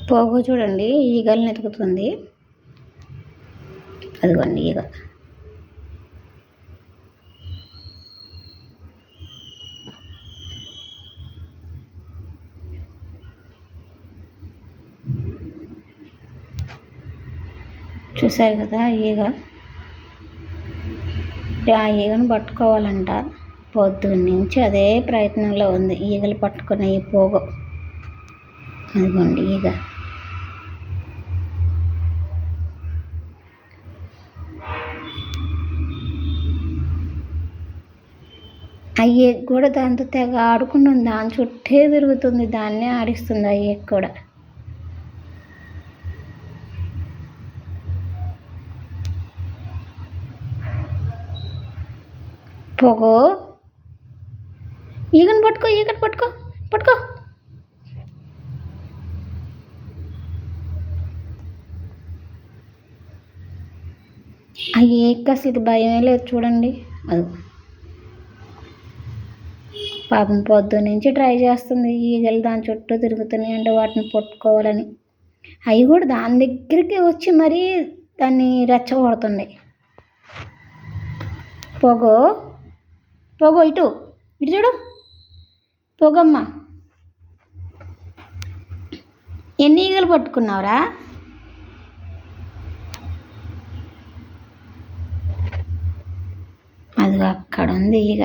Pogo చూడండి ఈగల్ని ఎతుకుతుంది. అదిగోండి ఈగ. చూసారు కదా ఈగ. ఆ ఈగను పట్టుకోవాలంట. పొద్దున్న నుంచి అదే ప్రయత్నంలో ఉంది ఈగలు పట్టుకునే ఈ పోగో. అదిగోండి ఈగ. ఆ ఈగ కూడా దాంతో తెగ ఆడుకుంటుంది. దాని చుట్టే తిరుగుతుంది, దాన్నే ఆడిస్తుంది ఆ ఈగ కూడా. పోగో ఈగను పట్టుకో, ఈగను పట్టుకో, పట్టుకో. ఆ ఈగకి అసలు భయమే లేదు చూడండి. అది పాపం పొద్దున్న నుంచి ట్రై చేస్తుంది. ఈగలు దాని చుట్టూ తిరుగుతున్నాయి అంటే వాటిని పట్టుకోవాలని. అవి కూడా దాని దగ్గరికి వచ్చి మరీ దాన్ని రెచ్చగొడుతుంది. పోగో పోగో ఇటు ఇటు చూడు పోగమ్మ. ఎన్ని ఈగలు పట్టుకున్నావురా? అది అక్కడ ఉంది ఈగ.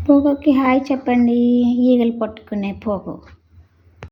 పోగోకి హాయ్ చెప్పండి. ఈగలు పట్టుకునే పోగో.